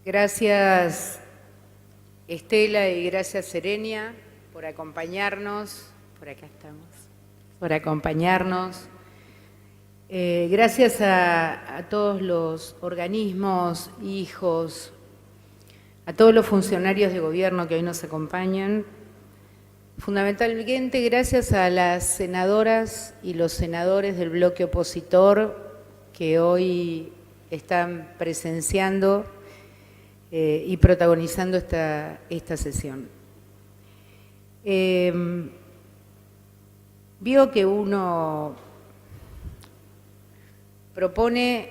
Gracias Estela y gracias Serenia por acompañarnos, por acá estamos, por acompañarnos. Gracias a todos los organismos, hijos, a todos los funcionarios de gobierno que hoy nos acompañan. Fundamentalmente gracias a las senadoras y los senadores del bloque opositor que hoy están presenciando y protagonizando esta sesión. Vio que uno propone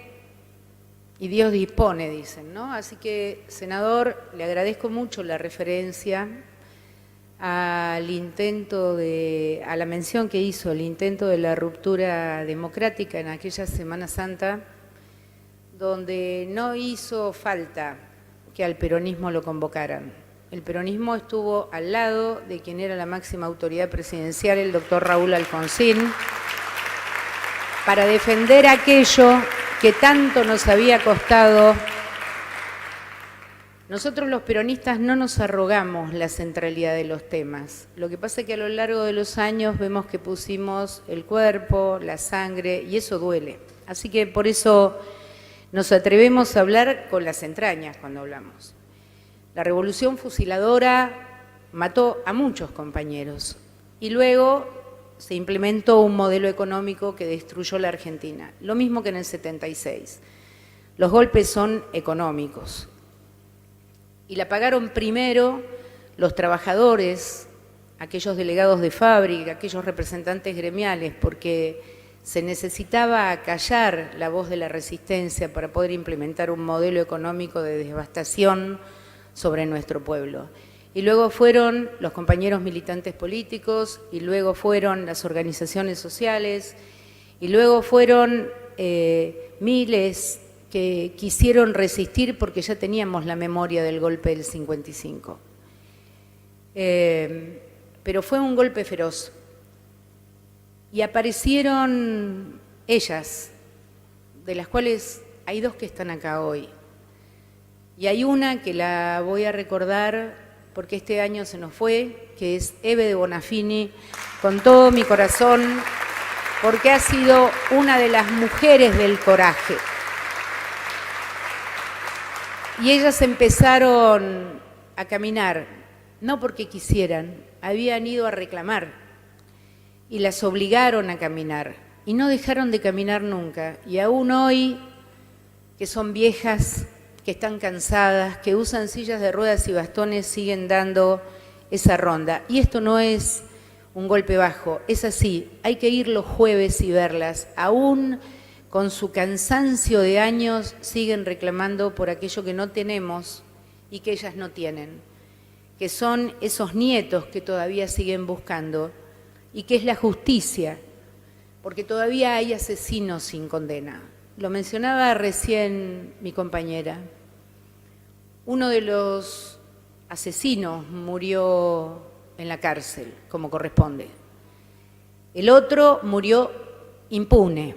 y Dios dispone, dicen, ¿no? Así que, senador, le agradezco mucho la referencia al intento a la mención que hizo, el intento de la ruptura democrática en aquella Semana Santa, donde no hizo falta que al peronismo lo convocaran. El peronismo estuvo al lado de quien era la máxima autoridad presidencial, el doctor Raúl Alfonsín, para defender aquello que tanto nos había costado. Nosotros los peronistas no nos arrogamos la centralidad de los temas. Lo que pasa es que a lo largo de los años vemos que pusimos el cuerpo, la sangre, y eso duele. Así que por eso nos atrevemos a hablar con las entrañas cuando hablamos. La revolución fusiladora mató a muchos compañeros y luego se implementó un modelo económico que destruyó la Argentina. Lo mismo que en el 76. Los golpes son económicos. Y la pagaron primero los trabajadores, aquellos delegados de fábrica, aquellos representantes gremiales, porque se necesitaba acallar la voz de la resistencia para poder implementar un modelo económico de devastación sobre nuestro pueblo. Y luego fueron los compañeros militantes políticos, y luego fueron las organizaciones sociales, y luego fueron miles que quisieron resistir porque ya teníamos la memoria del golpe del 55. Pero fue un golpe feroz. Y aparecieron ellas, de las cuales hay dos que están acá hoy. Y hay una que la voy a recordar porque este año se nos fue, que es Eve de Bonafini, con todo mi corazón, porque ha sido una de las mujeres del coraje. Y ellas empezaron a caminar, no porque quisieran, habían ido a reclamar. Y las obligaron a caminar, y no dejaron de caminar nunca. Y aún hoy, que son viejas, que están cansadas, que usan sillas de ruedas y bastones, siguen dando esa ronda. Y esto no es un golpe bajo, es así, hay que ir los jueves y verlas. Aún con su cansancio de años, siguen reclamando por aquello que no tenemos y que ellas no tienen, que son esos nietos que todavía siguen buscando, y que es la justicia, porque todavía hay asesinos sin condena. Lo mencionaba recién mi compañera. Uno de los asesinos murió en la cárcel, como corresponde. El otro murió impune.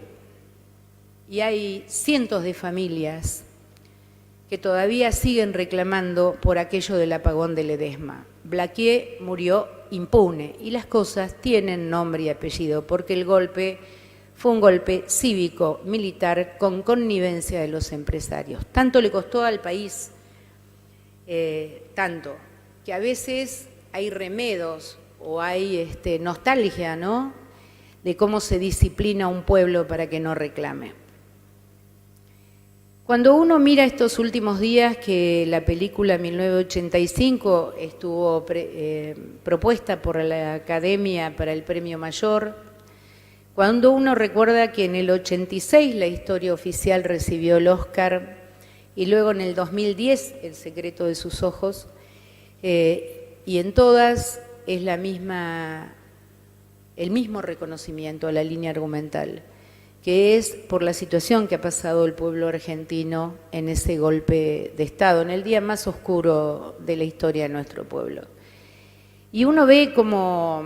Y hay cientos de familias que todavía siguen reclamando por aquello del apagón de Ledesma. Blaquier murió impune y las cosas tienen nombre y apellido porque el golpe fue un golpe cívico, militar, con connivencia de los empresarios. Tanto le costó al país, tanto, que a veces hay remedos o hay nostalgia, ¿no?, de cómo se disciplina un pueblo para que no reclame. Cuando uno mira estos últimos días que la película 1985 estuvo propuesta por la Academia para el Premio Mayor, cuando uno recuerda que en el 86 la historia oficial recibió el Oscar y luego en el 2010 El secreto de sus ojos, y en todas es el mismo reconocimiento a la línea argumental, que es por la situación que ha pasado el pueblo argentino en ese golpe de Estado, en el día más oscuro de la historia de nuestro pueblo. Y uno ve cómo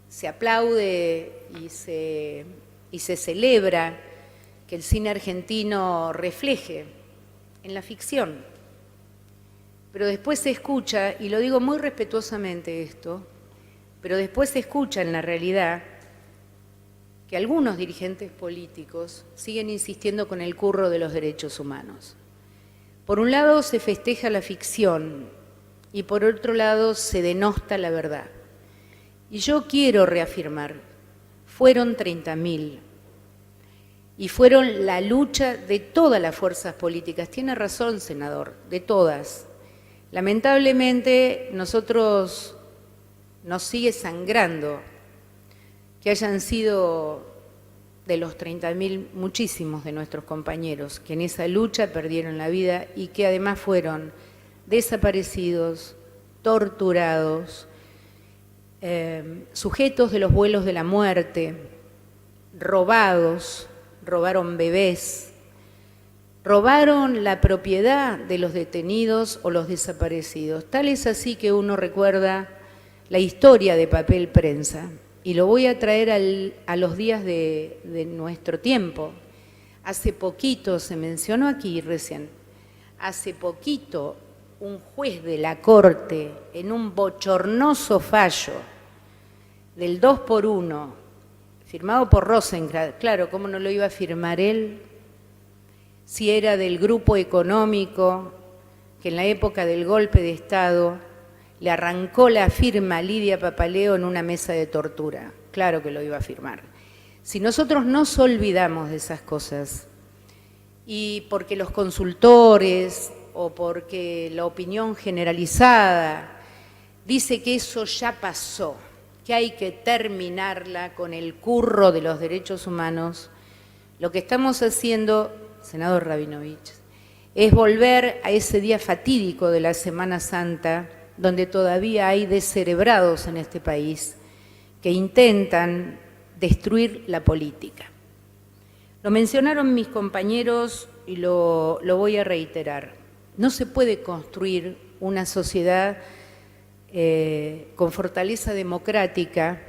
se aplaude y se celebra que el cine argentino refleje en la ficción, pero después se escucha, y lo digo muy respetuosamente esto, pero después se escucha en la realidad que algunos dirigentes políticos siguen insistiendo con el curro de los derechos humanos. Por un lado se festeja la ficción y por otro lado se denosta la verdad. Y yo quiero reafirmar, fueron 30.000 y fueron la lucha de todas las fuerzas políticas. Tiene razón, senador, de todas. Lamentablemente nosotros nos sigue sangrando que hayan sido de los 30.000 muchísimos de nuestros compañeros que en esa lucha perdieron la vida y que además fueron desaparecidos, torturados, sujetos de los vuelos de la muerte, robados, robaron bebés, robaron la propiedad de los detenidos o los desaparecidos. Tal es así que uno recuerda la historia de Papel Prensa, y lo voy a traer a los días de nuestro tiempo. Hace poquito, se mencionó aquí recién, hace poquito un juez de la Corte, en un bochornoso fallo del 2x1, firmado por Rosenkrantz, claro, ¿cómo no lo iba a firmar él? Si era del grupo económico que en la época del golpe de Estado le arrancó la firma a Lidia Papaleo en una mesa de tortura. Claro que lo iba a firmar. Si nosotros nos olvidamos de esas cosas, y porque los consultores o porque la opinión generalizada dice que eso ya pasó, que hay que terminarla con el curro de los derechos humanos, lo que estamos haciendo, senador Rabinovich, es volver a ese día fatídico de la Semana Santa, donde todavía hay descerebrados en este país que intentan destruir la política. Lo mencionaron mis compañeros y lo voy a reiterar. No se puede construir una sociedad con fortaleza democrática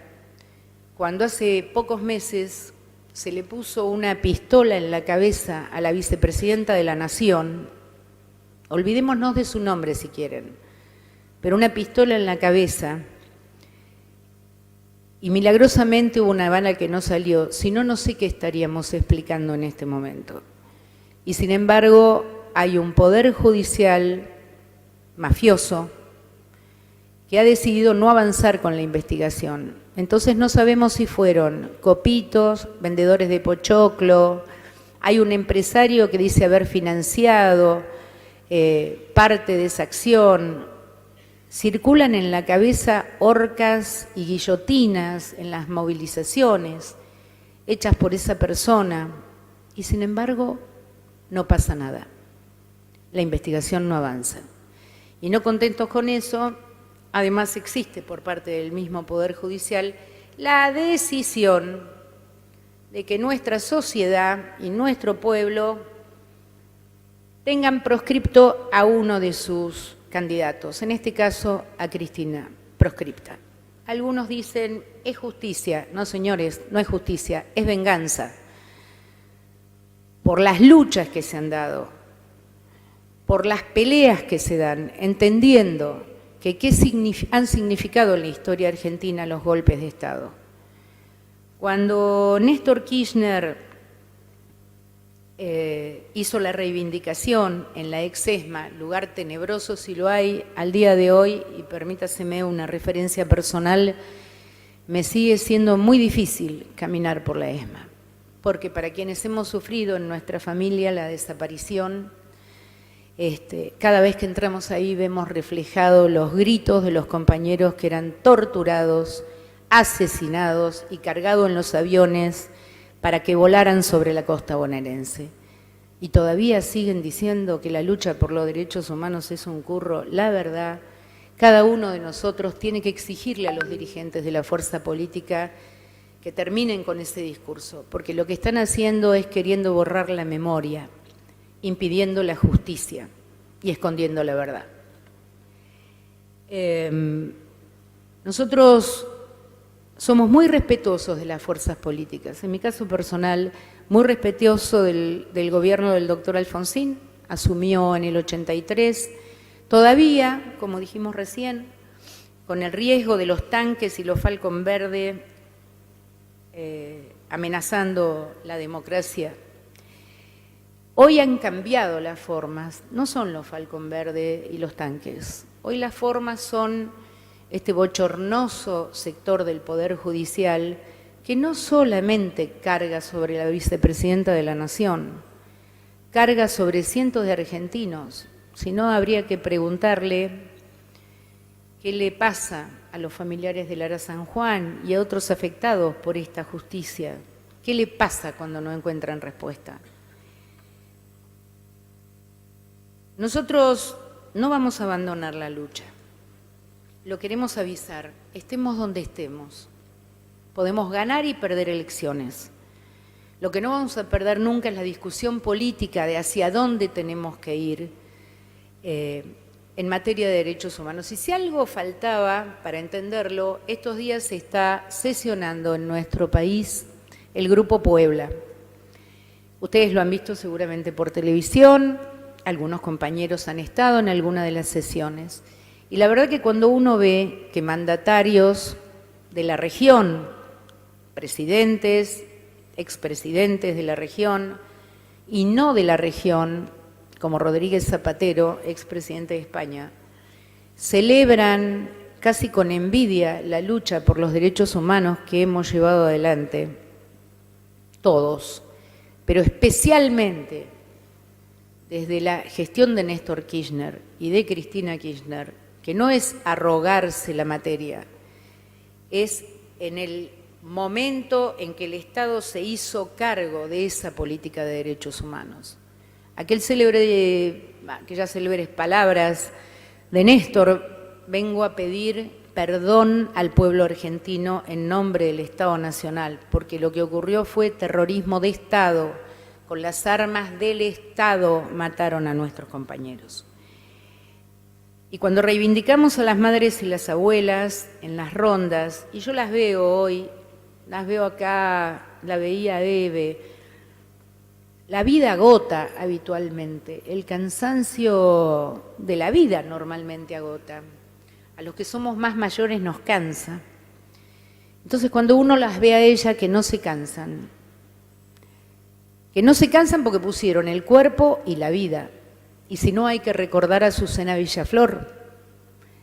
cuando hace pocos meses se le puso una pistola en la cabeza a la vicepresidenta de la Nación. Olvidémonos de su nombre si quieren, pero una pistola en la cabeza, y milagrosamente hubo una bala que no salió, si no, no sé qué estaríamos explicando en este momento. Y sin embargo, hay un poder judicial mafioso que ha decidido no avanzar con la investigación. Entonces no sabemos si fueron copitos, vendedores de pochoclo, hay un empresario que dice haber financiado parte de esa acción. Circulan en la cabeza horcas y guillotinas en las movilizaciones hechas por esa persona y sin embargo no pasa nada. La investigación no avanza. Y no contentos con eso, además existe por parte del mismo Poder Judicial la decisión de que nuestra sociedad y nuestro pueblo tengan proscripto a uno de sus candidatos, en este caso a Cristina, proscripta. Algunos dicen, es justicia. No, señores, no es justicia, es venganza. Por las luchas que se han dado, por las peleas que se dan, entendiendo que qué han significado en la historia argentina los golpes de Estado. Cuando Néstor Kirchner hizo la reivindicación en la ex-ESMA, lugar tenebroso si lo hay al día de hoy, y permítaseme una referencia personal, me sigue siendo muy difícil caminar por la ESMA, porque para quienes hemos sufrido en nuestra familia la desaparición, cada vez que entramos ahí vemos reflejados los gritos de los compañeros que eran torturados, asesinados y cargados en los aviones para que volaran sobre la costa bonaerense. Y todavía siguen diciendo que la lucha por los derechos humanos es un curro. La verdad, cada uno de nosotros tiene que exigirle a los dirigentes de la fuerza política que terminen con ese discurso, porque lo que están haciendo es queriendo borrar la memoria, impidiendo la justicia y escondiendo la verdad. Nosotros somos muy respetuosos de las fuerzas políticas. En mi caso personal, muy respetuoso del gobierno del doctor Alfonsín. Asumió en el 83, Todavía, como dijimos recién, con el riesgo de los tanques y los Falcon Verde amenazando la democracia, hoy han cambiado las formas, no son los Falcon Verde y los tanques, hoy las formas son este bochornoso sector del Poder Judicial que no solamente carga sobre la vicepresidenta de la Nación, carga sobre cientos de argentinos, sino habría que preguntarle qué le pasa a los familiares de Lara San Juan y a otros afectados por esta justicia. ¿Qué le pasa cuando no encuentran respuesta? Nosotros no vamos a abandonar la lucha. Lo queremos avisar, estemos donde estemos. Podemos ganar y perder elecciones. Lo que no vamos a perder nunca es la discusión política de hacia dónde tenemos que ir en materia de derechos humanos. Y si algo faltaba para entenderlo, estos días se está sesionando en nuestro país el Grupo Puebla. Ustedes lo han visto seguramente por televisión, algunos compañeros han estado en alguna de las sesiones. Y la verdad que cuando uno ve que mandatarios de la región, presidentes, expresidentes de la región y no de la región, como Rodríguez Zapatero, expresidente de España, celebran casi con envidia la lucha por los derechos humanos que hemos llevado adelante, todos, pero especialmente desde la gestión de Néstor Kirchner y de Cristina Kirchner, que no es arrogarse la materia, es en el momento en que el Estado se hizo cargo de esa política de derechos humanos. Aquellas célebres palabras de Néstor, vengo a pedir perdón al pueblo argentino en nombre del Estado Nacional, porque lo que ocurrió fue terrorismo de Estado, con las armas del Estado mataron a nuestros compañeros. Y cuando reivindicamos a las madres y las abuelas en las rondas, y yo las veo hoy, las veo acá, la veía Eve, la vida agota habitualmente, el cansancio de la vida normalmente agota. A los que somos más mayores nos cansa. Entonces cuando uno las ve a ellas que no se cansan porque pusieron el cuerpo y la vida. Y si no, hay que recordar a Azucena Villaflor.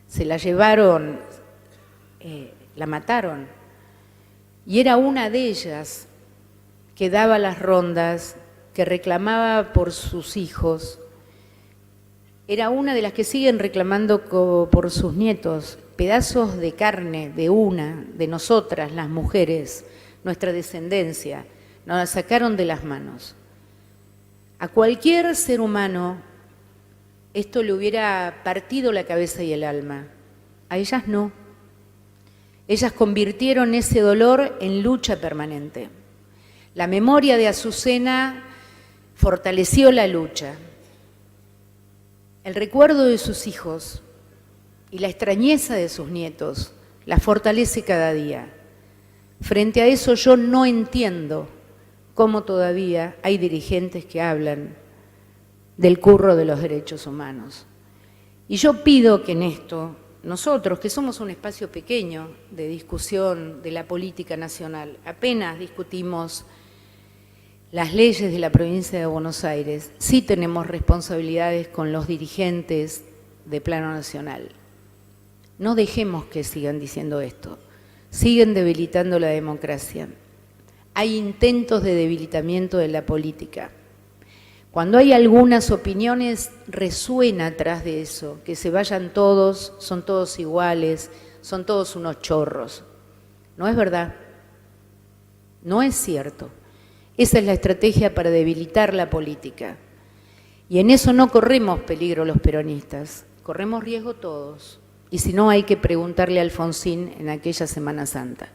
Se la llevaron, la mataron. Y era una de ellas que daba las rondas, que reclamaba por sus hijos. Era una de las que siguen reclamando por sus nietos, pedazos de carne de nosotras, las mujeres, nuestra descendencia. Nos la sacaron de las manos. A cualquier ser humano esto le hubiera partido la cabeza y el alma. A ellas no. Ellas convirtieron ese dolor en lucha permanente. La memoria de Azucena fortaleció la lucha. El recuerdo de sus hijos y la extrañeza de sus nietos la fortalece cada día. Frente a eso yo no entiendo cómo todavía hay dirigentes que hablan del curro de los derechos humanos. Y yo pido que en esto, nosotros, que somos un espacio pequeño de discusión de la política nacional, apenas discutimos las leyes de la provincia de Buenos Aires, sí tenemos responsabilidades con los dirigentes de plano nacional. No dejemos que sigan diciendo esto, siguen debilitando la democracia. Hay intentos de debilitamiento de la política. Cuando hay algunas opiniones, resuena atrás de eso, que se vayan todos, son todos iguales, son todos unos chorros. No es verdad, no es cierto. Esa es la estrategia para debilitar la política. Y en eso no corremos peligro los peronistas, corremos riesgo todos. Y si no, hay que preguntarle a Alfonsín en aquella Semana Santa.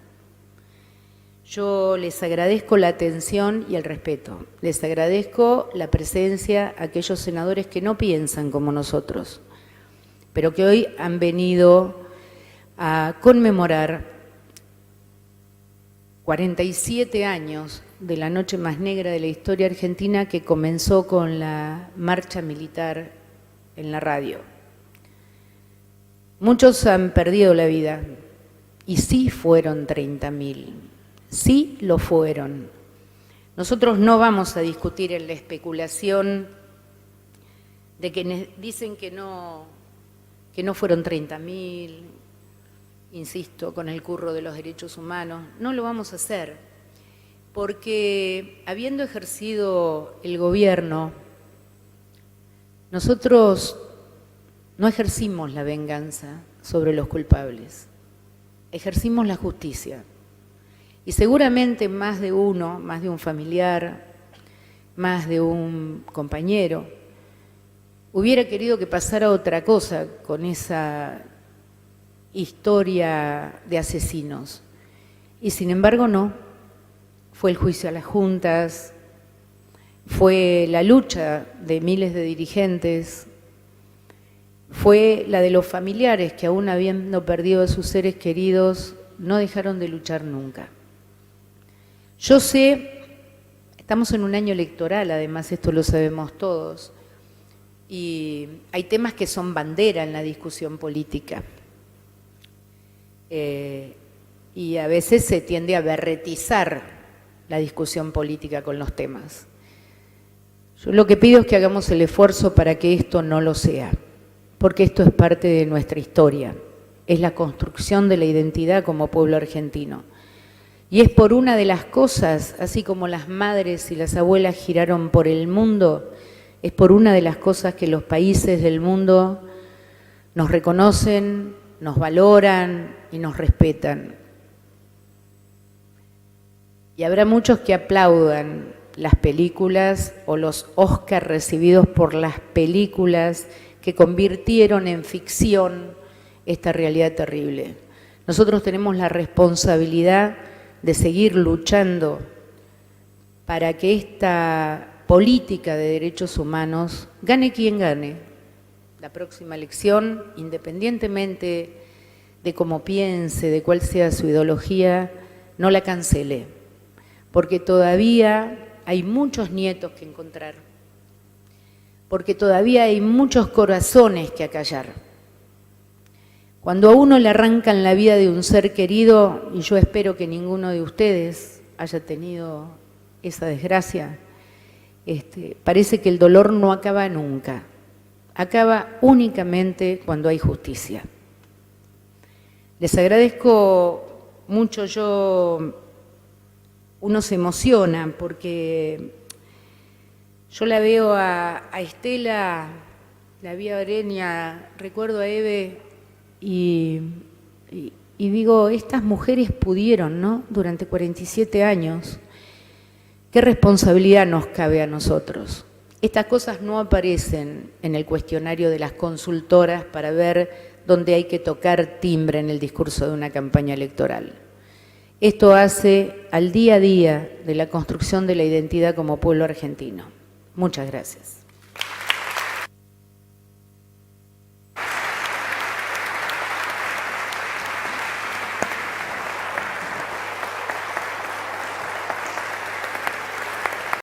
Yo les agradezco la atención y el respeto. Les agradezco la presencia a aquellos senadores que no piensan como nosotros, pero que hoy han venido a conmemorar 47 años de la noche más negra de la historia argentina, que comenzó con la marcha militar en la radio. Muchos han perdido la vida, y sí fueron 30.000, sí lo fueron. Nosotros no vamos a discutir en la especulación de quienes dicen que no fueron 30.000, insisto, con el curro de los derechos humanos. No lo vamos a hacer, porque habiendo ejercido el gobierno, nosotros no ejercimos la venganza sobre los culpables, ejercimos la justicia. Y seguramente más de uno, más de un familiar, más de un compañero, hubiera querido que pasara otra cosa con esa historia de asesinos. Y sin embargo no. Fue el juicio a las juntas, fue la lucha de miles de dirigentes, fue la de los familiares que aún habiendo perdido a sus seres queridos, no dejaron de luchar nunca. Yo sé, estamos en un año electoral, además esto lo sabemos todos, y hay temas que son bandera en la discusión política. Y a veces se tiende a berretizar la discusión política con los temas. Yo lo que pido es que hagamos el esfuerzo para que esto no lo sea, porque esto es parte de nuestra historia, es la construcción de la identidad como pueblo argentino. Y es por una de las cosas, así como las madres y las abuelas giraron por el mundo, es por una de las cosas que los países del mundo nos reconocen, nos valoran y nos respetan. Y habrá muchos que aplaudan las películas o los Oscar recibidos por las películas que convirtieron en ficción esta realidad terrible. Nosotros tenemos la responsabilidad de seguir luchando para que esta política de derechos humanos gane quien gane la próxima elección, independientemente de cómo piense, de cuál sea su ideología, no la cancele, porque todavía hay muchos nietos que encontrar, porque todavía hay muchos corazones que acallar. Cuando a uno le arrancan la vida de un ser querido, y yo espero que ninguno de ustedes haya tenido esa desgracia, parece que el dolor no acaba nunca, acaba únicamente cuando hay justicia. Les agradezco mucho, uno se emociona porque yo la veo a Estela, la vi a Orenia, recuerdo a Eve y digo, estas mujeres pudieron, ¿no? Durante 47 años. ¿Qué responsabilidad nos cabe a nosotros? Estas cosas no aparecen en el cuestionario de las consultoras para ver dónde hay que tocar timbre en el discurso de una campaña electoral. Esto hace al día a día de la construcción de la identidad como pueblo argentino. Muchas gracias.